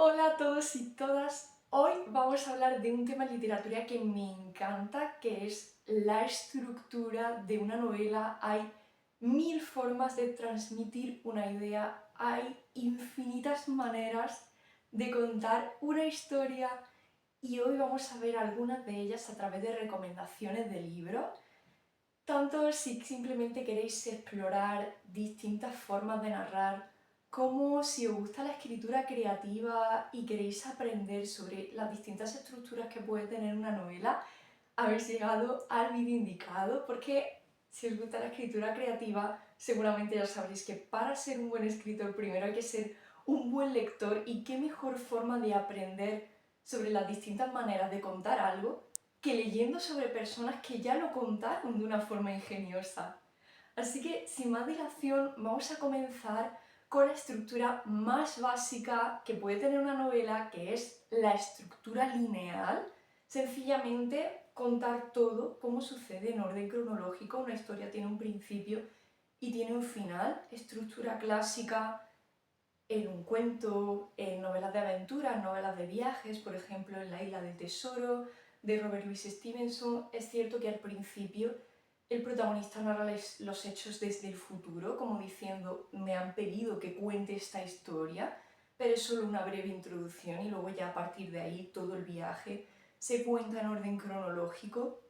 Hola a todos y todas. Hoy vamos a hablar de un tema en literatura que me encanta, que es la estructura de una novela. Hay mil formas de transmitir una idea, hay infinitas maneras de contar una historia y hoy vamos a ver algunas de ellas a través de recomendaciones de libros. Tanto si simplemente queréis explorar distintas formas de narrar, como si os gusta la escritura creativa y queréis aprender sobre las distintas estructuras que puede tener una novela, habéis llegado al vídeo indicado, porque si os gusta la escritura creativa, seguramente ya sabréis que para ser un buen escritor primero hay que ser un buen lector, y qué mejor forma de aprender sobre las distintas maneras de contar algo que leyendo sobre personas que ya lo contaron de una forma ingeniosa. Así que, sin más dilación, vamos a comenzar con la estructura más básica que puede tener una novela, que es la estructura lineal. Sencillamente contar todo como sucede en orden cronológico. Una historia tiene un principio y tiene un final. Estructura clásica en un cuento, en novelas de aventuras, novelas de viajes, por ejemplo en La isla del tesoro, de Robert Louis Stevenson. Es cierto que al principio el protagonista narra los hechos desde el futuro, como diciendo, me han pedido que cuente esta historia, pero es solo una breve introducción y luego ya a partir de ahí todo el viaje se cuenta en orden cronológico.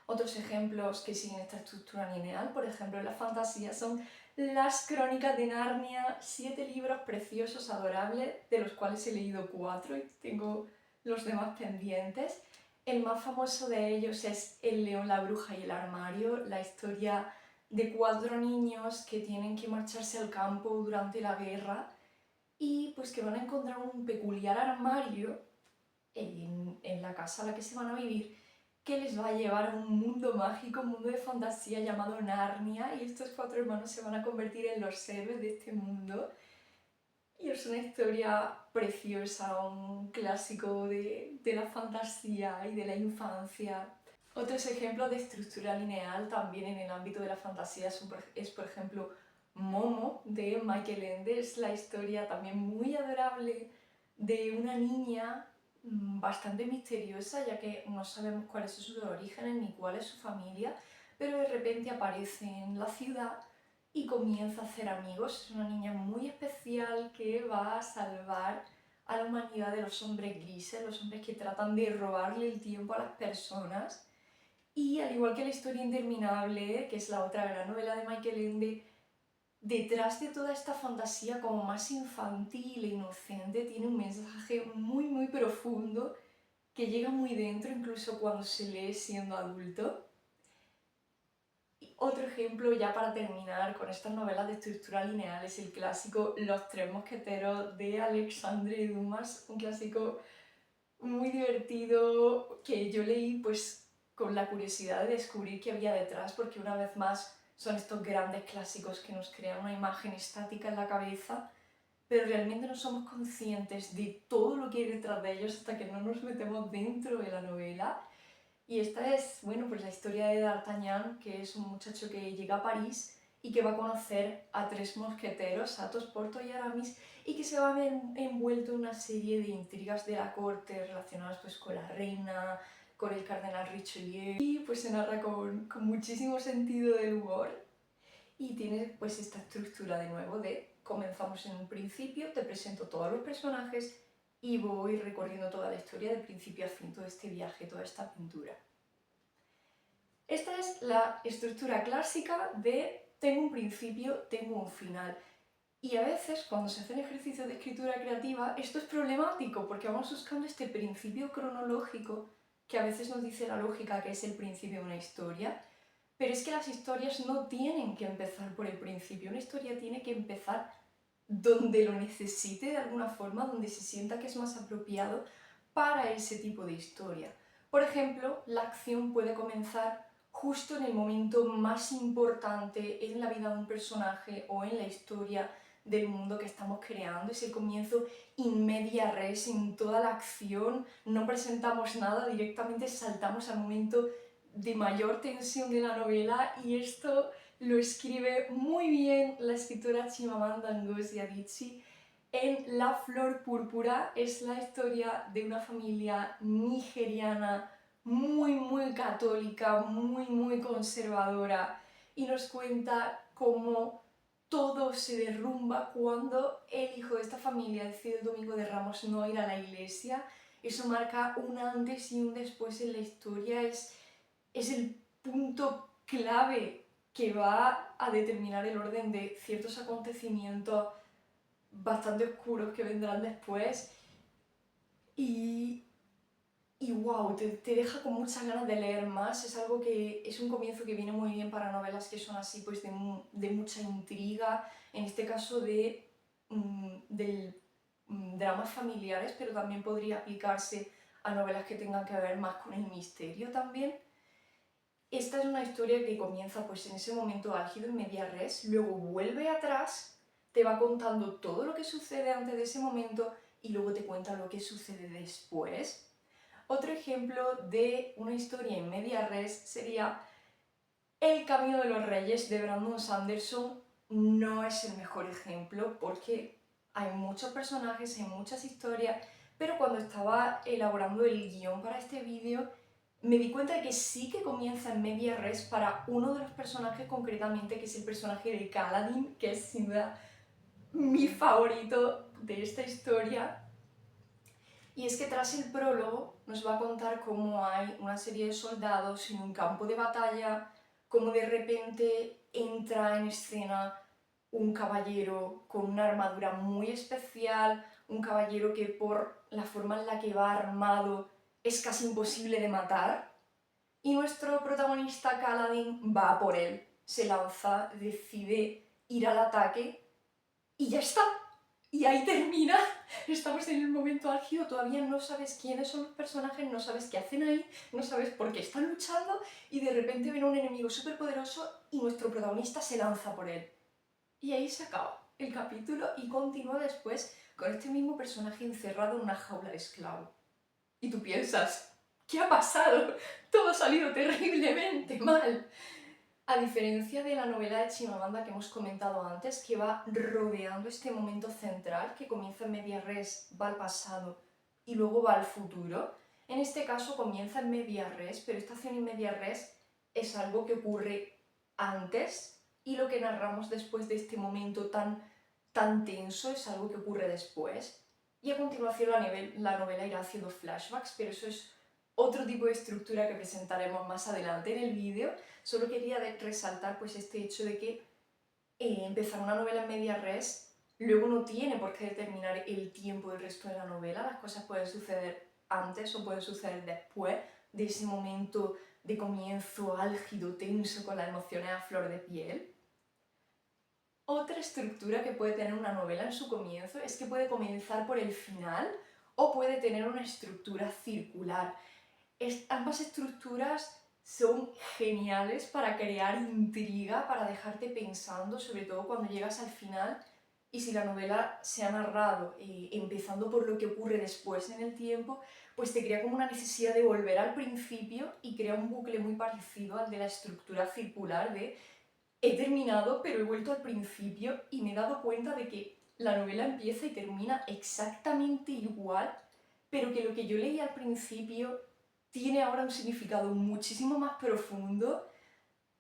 Otros ejemplos que siguen esta estructura lineal, por ejemplo en la fantasía, son las Crónicas de Narnia, 7 libros preciosos, adorables, de los cuales he leído 4 y tengo los demás pendientes. El más famoso de ellos es El león, la bruja y el armario, la historia de 4 niños que tienen que marcharse al campo durante la guerra y pues que van a encontrar un peculiar armario en la casa a la que se van a vivir, que les va a llevar a un mundo mágico, un mundo de fantasía llamado Narnia, y estos 4 hermanos se van a convertir en los héroes de este mundo. Y es una historia preciosa, un clásico de la fantasía y de la infancia. Otros ejemplos de estructura lineal también en el ámbito de la fantasía es por ejemplo, Momo, de Michael Ende. Es la historia también muy adorable de una niña bastante misteriosa, ya que no sabemos cuáles son sus orígenes ni cuál es su familia, pero de repente aparece en la ciudad y comienza a hacer amigos. Es una niña muy especial que va a salvar a la humanidad de los hombres grises, los hombres que tratan de robarle el tiempo a las personas. Y al igual que La historia interminable, que es la otra gran novela de Michael Ende, detrás de toda esta fantasía como más infantil e inocente tiene un mensaje muy muy profundo que llega muy dentro incluso cuando se lee siendo adulto. Y otro ejemplo, ya para terminar con estas novelas de estructura lineal, es el clásico Los tres mosqueteros de Alexandre Dumas, un clásico muy divertido que yo leí pues con la curiosidad de descubrir qué había detrás, porque una vez más son estos grandes clásicos que nos crean una imagen estática en la cabeza, pero realmente no somos conscientes de todo lo que hay detrás de ellos hasta que no nos metemos dentro de la novela. Y esta es, bueno, pues la historia de D'Artagnan, que es un muchacho que llega a París y que va a conocer a 3 mosqueteros, Athos, Porthos y Aramis, y que se va a ver envuelto en una serie de intrigas de la corte relacionadas pues con la reina, con el cardenal Richelieu, y pues se narra con muchísimo sentido del humor y tiene pues esta estructura de nuevo de comenzamos en un principio, te presento todos los personajes y voy recorriendo toda la historia de principio a fin, todo este viaje, toda esta aventura. Esta es la estructura clásica de tengo un principio, tengo un final. Y a veces, cuando se hacen ejercicios de escritura creativa, esto es problemático porque vamos buscando este principio cronológico que a veces nos dice la lógica que es el principio de una historia, pero es que las historias no tienen que empezar por el principio. Una historia tiene que empezar donde lo necesite de alguna forma, donde se sienta que es más apropiado para ese tipo de historia. Por ejemplo, la acción puede comenzar justo en el momento más importante en la vida de un personaje o en la historia del mundo que estamos creando. Es el comienzo in media res, en toda la acción, no presentamos nada, directamente saltamos al momento de mayor tensión de la novela, y esto lo escribe muy bien la escritora Chimamanda Ngozi Adichie en La Flor Púrpura. Es la historia de una familia nigeriana muy católica, muy conservadora, y nos cuenta cómo todo se derrumba cuando el hijo de esta familia decide el Domingo de Ramos no ir a la iglesia. Eso marca un antes y un después en la historia, es el punto clave que va a determinar el orden de ciertos acontecimientos bastante oscuros que vendrán después. Y wow, te deja con muchas ganas de leer más. Es algo que es un comienzo que viene muy bien para novelas que son así, pues de mucha intriga, en este caso dramas familiares, pero también podría aplicarse a novelas que tengan que ver más con el misterio también. Esta es una historia que comienza pues en ese momento álgido, en media res, luego vuelve atrás, te va contando todo lo que sucede antes de ese momento y luego te cuenta lo que sucede después. Otro ejemplo de una historia en media res sería El Camino de los Reyes de Brandon Sanderson. No es el mejor ejemplo porque hay muchos personajes, hay muchas historias, pero cuando estaba elaborando el guión para este vídeo me di cuenta de que sí que comienza en media res para uno de los personajes concretamente, que es el personaje de Kaladin, que es sin duda mi favorito de esta historia. Y es que tras el prólogo nos va a contar cómo hay una serie de soldados en un campo de batalla, cómo de repente entra en escena un caballero con una armadura muy especial, un caballero que por la forma en la que va armado es casi imposible de matar, y nuestro protagonista Kaladin va por él, se lanza, decide ir al ataque y ya está. Y ahí termina, estamos en el momento álgido, todavía no sabes quiénes son los personajes, no sabes qué hacen ahí, no sabes por qué están luchando, y de repente viene un enemigo súper poderoso y nuestro protagonista se lanza por él. Y ahí se acaba el capítulo y continúa después con este mismo personaje encerrado en una jaula de esclavo. Y tú piensas, ¿qué ha pasado? Todo ha salido terriblemente mal. A diferencia de la novela de Chimamanda que hemos comentado antes, que va rodeando este momento central, que comienza en media res, va al pasado y luego va al futuro, en este caso comienza en media res, pero esta acción en media res es algo que ocurre antes, y lo que narramos después de este momento tan tenso es algo que ocurre después. Y a continuación la novela irá haciendo flashbacks, pero eso es otro tipo de estructura que presentaremos más adelante en el vídeo. Solo quería resaltar pues este hecho de que empezar una novela en media res luego no tiene por qué determinar el tiempo del resto de la novela. Las cosas pueden suceder antes o pueden suceder después de ese momento de comienzo álgido, tenso, con las emociones a flor de piel. Otra estructura que puede tener una novela en su comienzo es que puede comenzar por el final o puede tener una estructura circular. Ambas estructuras son geniales para crear intriga, para dejarte pensando, sobre todo cuando llegas al final, y si la novela se ha narrado empezando por lo que ocurre después en el tiempo, pues te crea como una necesidad de volver al principio y crea un bucle muy parecido al de la estructura circular de he terminado pero he vuelto al principio y me he dado cuenta de que la novela empieza y termina exactamente igual, pero que lo que yo leí al principio tiene ahora un significado muchísimo más profundo.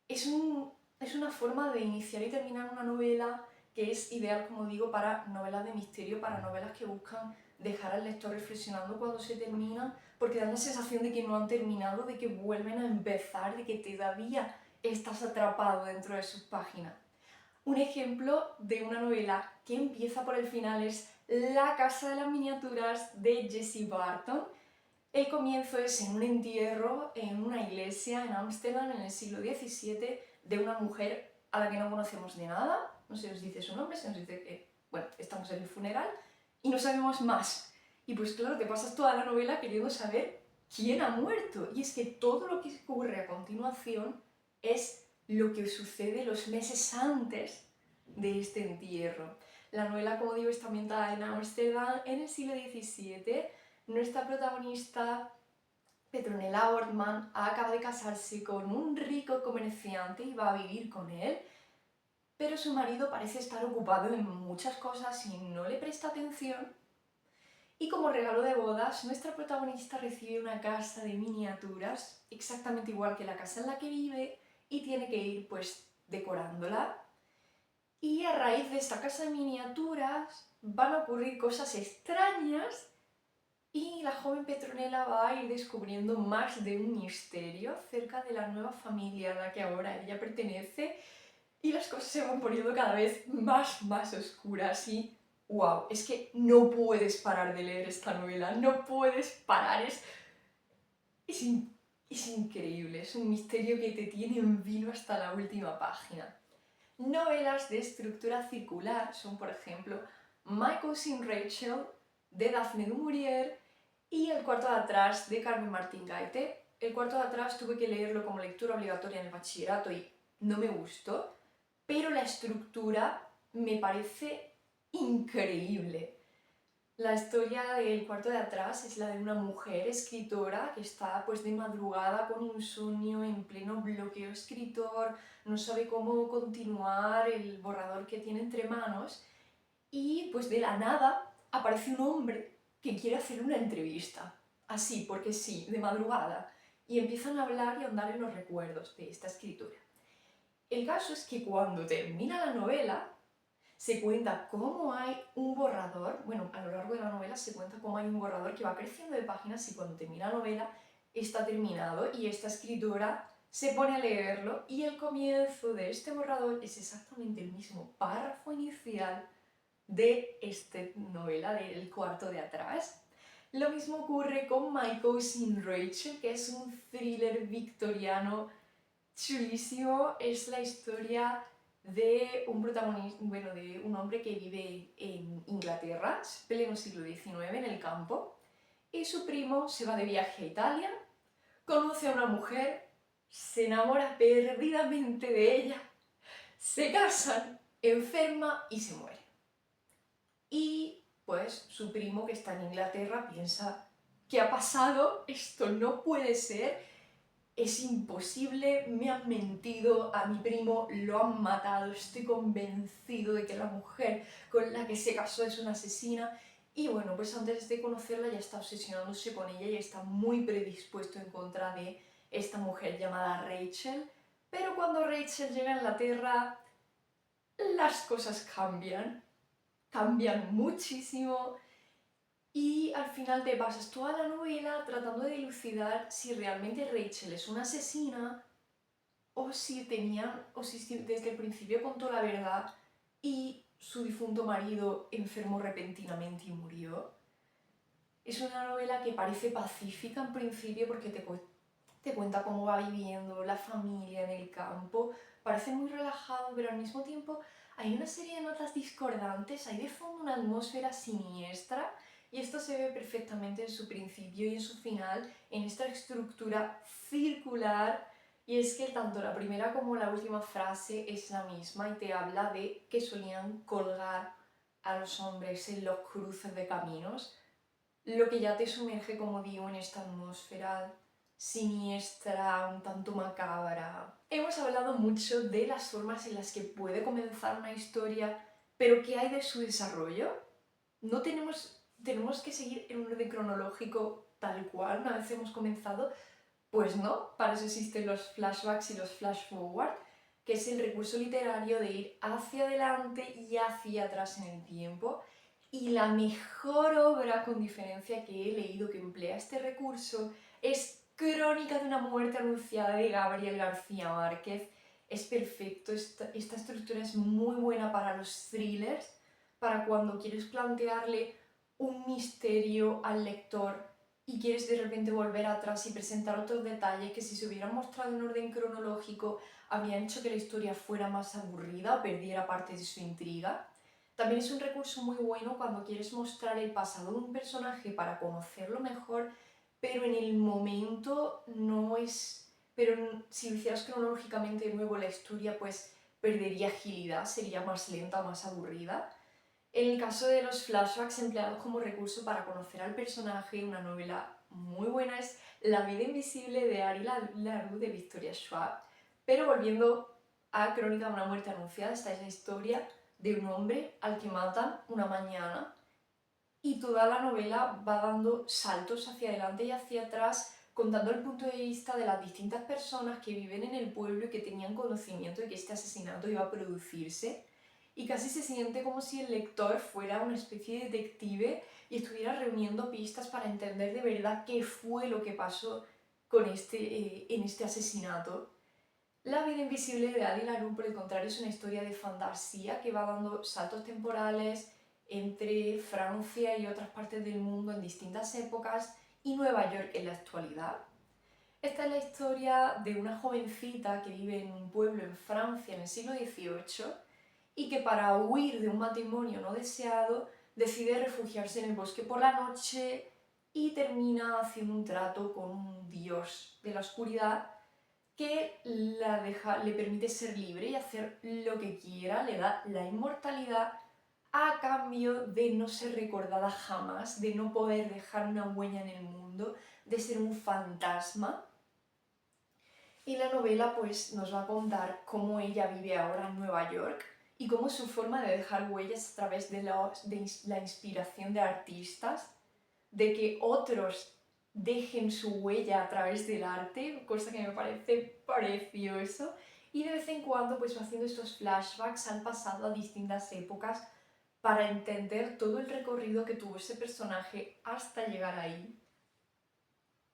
Es una forma de iniciar y terminar una novela que es ideal, como digo, para novelas de misterio, para novelas que buscan dejar al lector reflexionando cuando se terminan, porque dan la sensación de que no han terminado, de que vuelven a empezar, de que todavía estás atrapado dentro de sus páginas. Un ejemplo de una novela que empieza por el final es La casa de las miniaturas de Jessie Barton. El comienzo es en un entierro en una iglesia en Ámsterdam en el siglo XVII de una mujer a la que no conocemos de nada, no se nos dice su nombre, se nos dice que, bueno, estamos en el funeral y no sabemos más. Y pues claro, te pasas toda la novela queriendo saber quién ha muerto. Y es que todo lo que ocurre a continuación es lo que sucede los meses antes de este entierro. La novela, como digo, está ambientada en Ámsterdam en el siglo XVII. Nuestra protagonista, Petronella Ortmann, acaba de casarse con un rico comerciante y va a vivir con él. pero su marido parece estar ocupado en muchas cosas y no le presta atención. Y como regalo de bodas, nuestra protagonista recibe una casa de miniaturas, exactamente igual que la casa en la que vive, y tiene que ir pues decorándola. Y a raíz de esta casa de miniaturas van a ocurrir cosas extrañas y la joven Petronella va a ir descubriendo más de un misterio acerca de la nueva familia a la que ahora ella pertenece, y las cosas se van poniendo cada vez más oscuras y wow, es que no puedes parar de leer esta novela, no puedes parar, es, es increíble, es un misterio que te tiene en vilo hasta la última página. Novelas de estructura circular son, por ejemplo, My Cousin Rachel, de Daphne du Maurier, y El cuarto de atrás, de Carmen Martín Gaite. El cuarto de atrás tuve que leerlo como lectura obligatoria en el bachillerato y no me gustó, pero la estructura me parece increíble. La historia del cuarto de atrás es la de una mujer escritora que está pues de madrugada con insomnio, en pleno bloqueo escritor, no sabe cómo continuar el borrador que tiene entre manos, y pues de la nada aparece un hombre que quiere hacer una entrevista, así porque sí, de madrugada, y empiezan a hablar y a ahondar en los recuerdos de esta escritura. El caso es que cuando termina la novela, se cuenta cómo hay un borrador, bueno, a lo largo de la novela se cuenta cómo hay un borrador que va creciendo de páginas y cuando termina la novela está terminado y esta escritora se pone a leerlo y el comienzo de este borrador es exactamente el mismo párrafo inicial de esta novela del cuarto de atrás. Lo mismo ocurre con My Cousin Rachel, que es un thriller victoriano chulísimo. Es la historia de un protagonista, bueno, de un hombre que vive en Inglaterra, pleno siglo XIX, en el campo, y su primo se va de viaje a Italia, conoce a una mujer, se enamora perdidamente de ella, se casan, enferma y se muere. Y pues su primo, que está en Inglaterra, piensa: ¿qué ha pasado? Esto no puede ser, es imposible, me han mentido, a mi primo lo han matado, estoy convencido de que la mujer con la que se casó es una asesina. Y bueno, pues antes de conocerla ya está obsesionándose con ella y está muy predispuesto en contra de esta mujer llamada Rachel. Pero cuando Rachel llega a Inglaterra, las cosas cambian muchísimo. Y al final te pasas toda la novela tratando de dilucidar si realmente Rachel es una asesina o si desde el principio contó la verdad y su difunto marido enfermó repentinamente y murió. Es una novela que parece pacífica en principio porque te cuenta cómo va viviendo la familia en el campo, parece muy relajado, pero al mismo tiempo hay una serie de notas discordantes, hay de fondo una atmósfera siniestra, y esto se ve perfectamente en su principio y en su final, en esta estructura circular. Y es que tanto la primera como la última frase es la misma y te habla de que solían colgar a los hombres en los cruces de caminos, lo que ya te sumerge, como digo, en esta atmósfera siniestra, un tanto macabra. Hemos hablado mucho de las formas en las que puede comenzar una historia, pero ¿qué hay de su desarrollo? No tenemos que seguir en un orden cronológico tal cual una vez hemos comenzado. Pues no, para eso existen los flashbacks y los flash forward, que es el recurso literario de ir hacia adelante y hacia atrás en el tiempo. Y la mejor obra, con diferencia, que he leído que emplea este recurso es Crónica de una muerte anunciada, de Gabriel García Márquez. Es perfecto, esta estructura es muy buena para los thrillers, para cuando quieres plantearle un misterio al lector y quieres de repente volver atrás y presentar otros detalles que si se hubieran mostrado en orden cronológico habrían hecho que la historia fuera más aburrida o perdiera parte de su intriga. También es un recurso muy bueno cuando quieres mostrar el pasado de un personaje para conocerlo mejor, pero en el momento no es... Pero si lo hicieras cronológicamente de nuevo la historia pues perdería agilidad, sería más lenta, más aburrida. En el caso de los flashbacks empleados como recurso para conocer al personaje, una novela muy buena es La vida invisible de Ari LaRue, de Victoria Schwab. Pero volviendo a Crónica de una muerte anunciada. Esta es la historia de un hombre al que matan una mañana y toda la novela va dando saltos hacia adelante y hacia atrás, contando el punto de vista de las distintas personas que viven en el pueblo y que tenían conocimiento de que este asesinato iba a producirse. Y casi se siente como si el lector fuera una especie de detective y estuviera reuniendo pistas para entender de verdad qué fue lo que pasó con en este asesinato. La vida invisible de Ali LaRue, por el contrario, es una historia de fantasía que va dando saltos temporales entre Francia y otras partes del mundo en distintas épocas y Nueva York en la actualidad. Esta es la historia de una jovencita que vive en un pueblo en Francia en el siglo XVIII y que para huir de un matrimonio no deseado decide refugiarse en el bosque por la noche y termina haciendo un trato con un dios de la oscuridad que le permite ser libre y hacer lo que quiera, le da la inmortalidad a cambio de no ser recordada jamás, de no poder dejar una huella en el mundo, de ser un fantasma. Y la novela pues nos va a contar cómo ella vive ahora en Nueva York y cómo su forma de dejar huellas a través de la inspiración de artistas, de que otros dejen su huella a través del arte, cosa que me parece precioso, y de vez en cuando pues va haciendo estos flashbacks al pasado, a distintas épocas, para entender todo el recorrido que tuvo ese personaje hasta llegar ahí.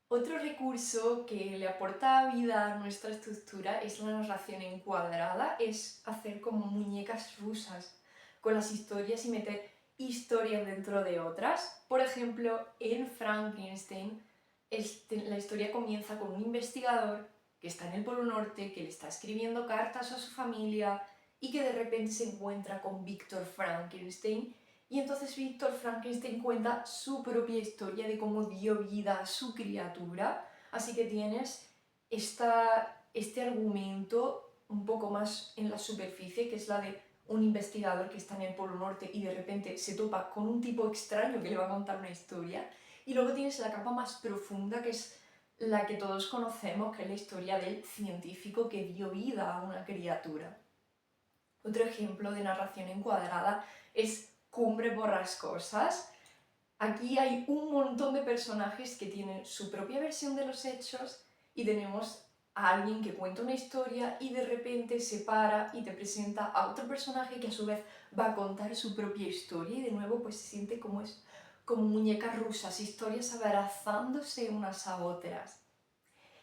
Otro recurso que le aporta vida a nuestra estructura es la narración encuadrada, es hacer como muñecas rusas con las historias y meter historias dentro de otras. Por ejemplo, en Frankenstein, la historia comienza con un investigador que está en el Polo Norte, que le está escribiendo cartas a su familia y que de repente se encuentra con Víctor Frankenstein. Y entonces Víctor Frankenstein cuenta su propia historia de cómo dio vida a su criatura. Así que tienes este argumento un poco más en la superficie, que es la de un investigador que está en el Polo Norte y de repente se topa con un tipo extraño que le va a contar una historia. Y luego tienes la capa más profunda, que es la que todos conocemos, que es la historia del científico que dio vida a una criatura. Otro ejemplo de narración encuadrada es Cumbre Borrascosas. Aquí hay un montón de personajes que tienen su propia versión de los hechos y tenemos a alguien que cuenta una historia y de repente se para y te presenta a otro personaje que a su vez va a contar su propia historia y de nuevo pues se siente como muñecas rusas, historias abrazándose unas a otras.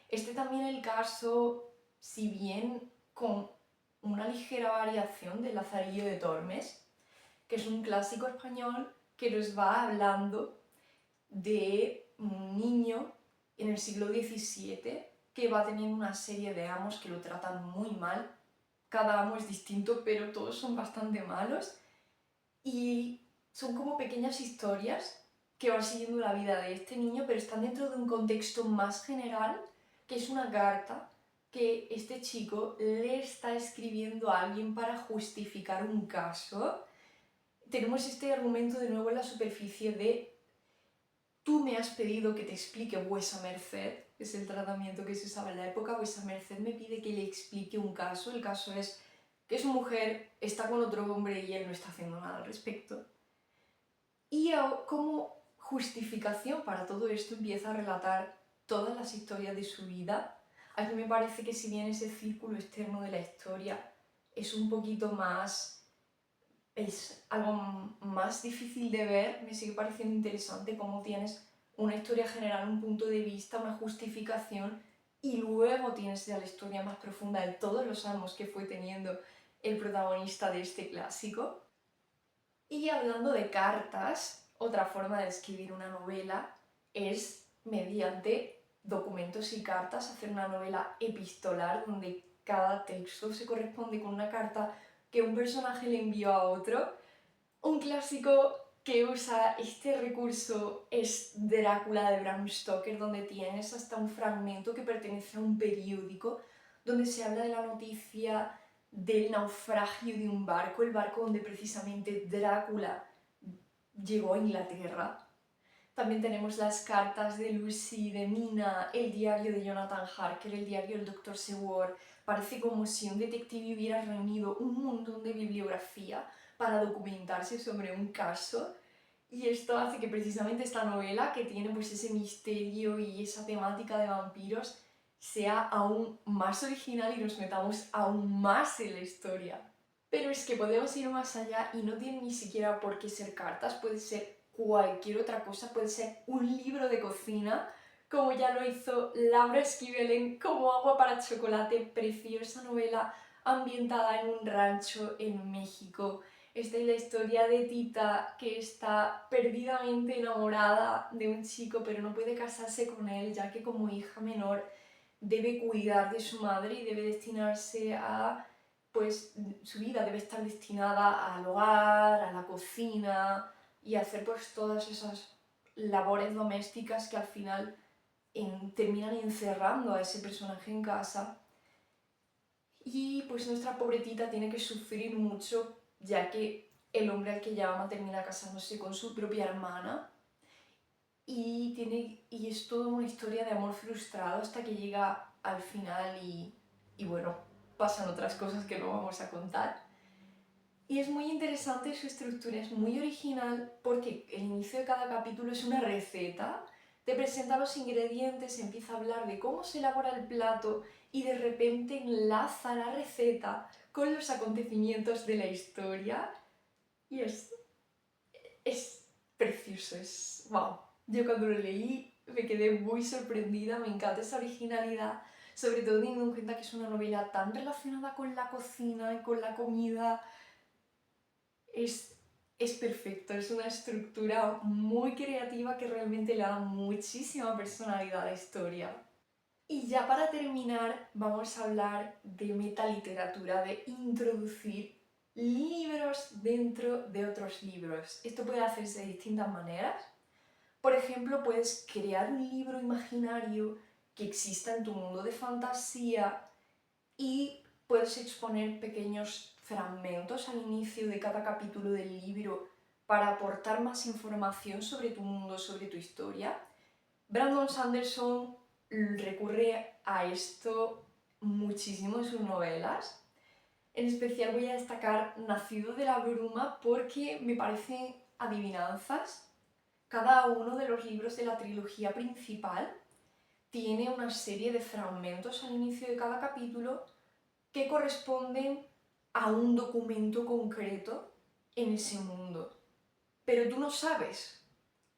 Este también el caso, si bien con una ligera variación de Lazarillo de Tormes, que es un clásico español que nos va hablando de un niño en el siglo XVII que va teniendo una serie de amos que lo tratan muy mal. Cada amo es distinto, pero todos son bastante malos. Y son como pequeñas historias que van siguiendo la vida de este niño, pero están dentro de un contexto más general, que es una carta que este chico le está escribiendo a alguien para justificar un caso. Tenemos este argumento de nuevo en la superficie de tú me has pedido que te explique vuesa merced, es el tratamiento que se usaba en la época, vuesa merced me pide que le explique un caso, el caso es que su mujer está con otro hombre y él no está haciendo nada al respecto. Y como justificación para todo esto empieza a relatar todas las historias de su vida. A mí me parece que si bien ese círculo externo de la historia es un poquito más, es algo más difícil de ver, me sigue pareciendo interesante cómo tienes una historia general, un punto de vista, una justificación y luego tienes ya la historia más profunda de todos los amos que fue teniendo el protagonista de este clásico. Y hablando de cartas, otra forma de escribir una novela es mediante documentos y cartas, hacer una novela epistolar donde cada texto se corresponde con una carta que un personaje le envió a otro. Un clásico que usa este recurso es Drácula de Bram Stoker, donde tienes hasta un fragmento que pertenece a un periódico, donde se habla de la noticia del naufragio de un barco, el barco donde precisamente Drácula llegó a Inglaterra. También tenemos las cartas de Lucy, de Mina, el diario de Jonathan Harker, el diario del Dr. Seward. Parece como si un detective hubiera reunido un montón de bibliografía para documentarse sobre un caso. Y esto hace que precisamente esta novela, que tiene pues ese misterio y esa temática de vampiros, sea aún más original y nos metamos aún más en la historia. Pero es que podemos ir más allá y no tiene ni siquiera por qué ser cartas, puede ser cualquier otra cosa, puede ser un libro de cocina, como ya lo hizo Laura Esquivel en Como agua para chocolate, preciosa novela ambientada en un rancho en México. Esta es la historia de Tita, que está perdidamente enamorada de un chico, pero no puede casarse con él, ya que como hija menor debe cuidar de su madre y debe destinarse a, pues su vida debe estar destinada al hogar, a la cocina y a hacer pues todas esas labores domésticas que al final terminan encerrando a ese personaje en casa. Y pues nuestra pobre Tita tiene que sufrir mucho, ya que el hombre al que ella ama termina casándose con su propia hermana y es toda una historia de amor frustrado hasta que llega al final y bueno, pasan otras cosas que no vamos a contar. Y es muy interesante su estructura, es muy original porque el inicio de cada capítulo es una receta, te presenta los ingredientes, empieza a hablar de cómo se elabora el plato y de repente enlaza la receta con los acontecimientos de la historia y es precioso, es wow. Yo cuando lo leí me quedé muy sorprendida, me encanta esa originalidad, sobre todo teniendo en cuenta que es una novela tan relacionada con la cocina y con la comida. Es perfecto, es una estructura muy creativa que realmente le da muchísima personalidad a la historia. Y ya para terminar, vamos a hablar de metaliteratura, de introducir libros dentro de otros libros. Esto puede hacerse de distintas maneras. Por ejemplo, puedes crear un libro imaginario que exista en tu mundo de fantasía y puedes exponer pequeños fragmentos al inicio de cada capítulo del libro para aportar más información sobre tu mundo, sobre tu historia. Brandon Sanderson recurre a esto muchísimo en sus novelas. En especial voy a destacar Nacido de la Bruma porque me parecen adivinanzas. Cada uno de los libros de la trilogía principal tiene una serie de fragmentos al inicio de cada capítulo que corresponden a un documento concreto en ese mundo. Pero tú no sabes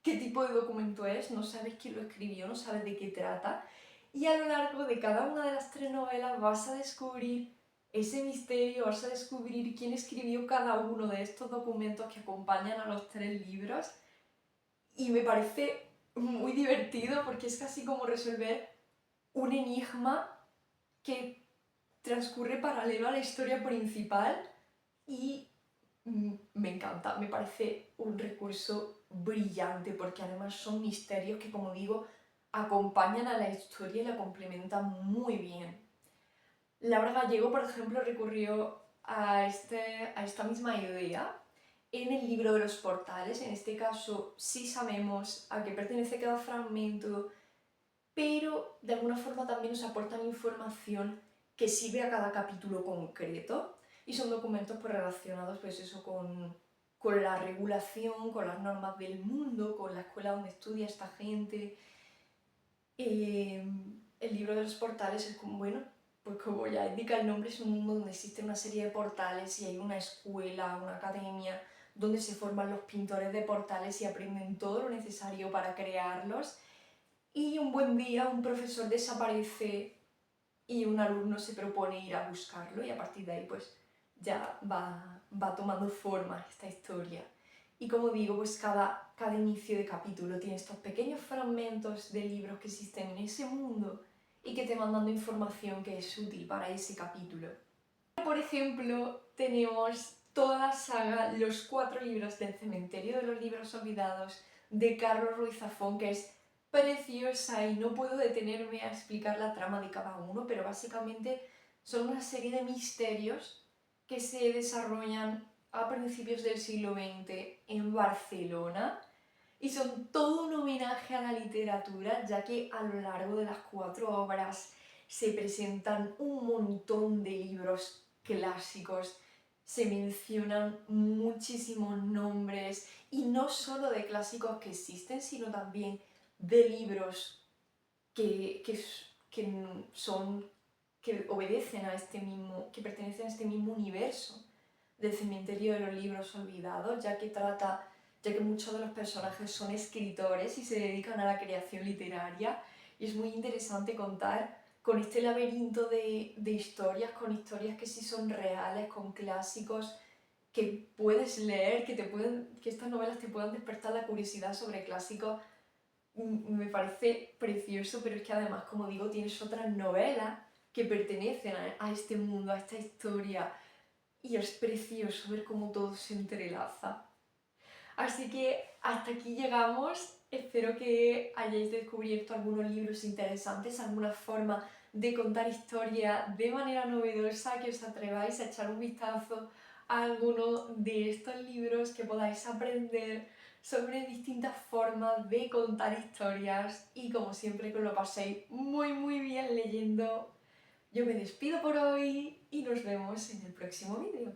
qué tipo de documento es, no sabes quién lo escribió, no sabes de qué trata. Y a lo largo de cada una de las 3 novelas vas a descubrir ese misterio, vas a descubrir quién escribió cada uno de estos documentos que acompañan a los 3 libros. Y me parece muy divertido porque es casi como resolver un enigma que transcurre paralelo a la historia principal y me encanta, me parece un recurso brillante porque además son misterios que, como digo, acompañan a la historia y la complementan muy bien. Laura Gallego, por ejemplo, recurrió a esta misma idea en el libro de los portales. En este caso sí sabemos a qué pertenece cada fragmento, pero de alguna forma también nos aportan información que sirve a cada capítulo concreto y son documentos pues, relacionados pues, eso, con la regulación, con las normas del mundo, con la escuela donde estudia esta gente. El libro de los portales es como, bueno, pues como ya indica el nombre, es un mundo donde existe una serie de portales y hay una escuela, una academia donde se forman los pintores de portales y aprenden todo lo necesario para crearlos. Y un buen día un profesor desaparece y un alumno se propone ir a buscarlo y a partir de ahí pues ya va tomando forma esta historia. Y como digo, pues cada inicio de capítulo tiene estos pequeños fragmentos de libros que existen en ese mundo y que te van dando información que es útil para ese capítulo. Por ejemplo, tenemos toda la saga Los 4 libros del cementerio de los libros olvidados de Carlos Ruiz Zafón, que es preciosa y no puedo detenerme a explicar la trama de cada uno, pero básicamente son una serie de misterios que se desarrollan a principios del siglo XX en Barcelona y son todo un homenaje a la literatura, ya que a lo largo de las 4 obras se presentan un montón de libros clásicos, se mencionan muchísimos nombres, y no solo de clásicos que existen, sino también de libros que son, que obedecen a este mismo, que pertenecen a este mismo universo del cementerio de los libros olvidados, ya que muchos de los personajes son escritores y se dedican a la creación literaria, y es muy interesante contar con este laberinto de historias, con historias que sí son reales, con clásicos que puedes leer, que estas novelas te puedan despertar la curiosidad sobre clásicos. Me parece precioso, pero es que además, como digo, tienes otras novelas que pertenecen a este mundo, a esta historia, y es precioso ver cómo todo se entrelaza. Así que hasta aquí llegamos. Espero que hayáis descubierto algunos libros interesantes, alguna forma de contar historia de manera novedosa, que os atreváis a echar un vistazo a alguno de estos libros, que podáis aprender sobre distintas formas de contar historias, y como siempre que os lo paséis muy bien leyendo. Yo me despido por hoy y nos vemos en el próximo vídeo.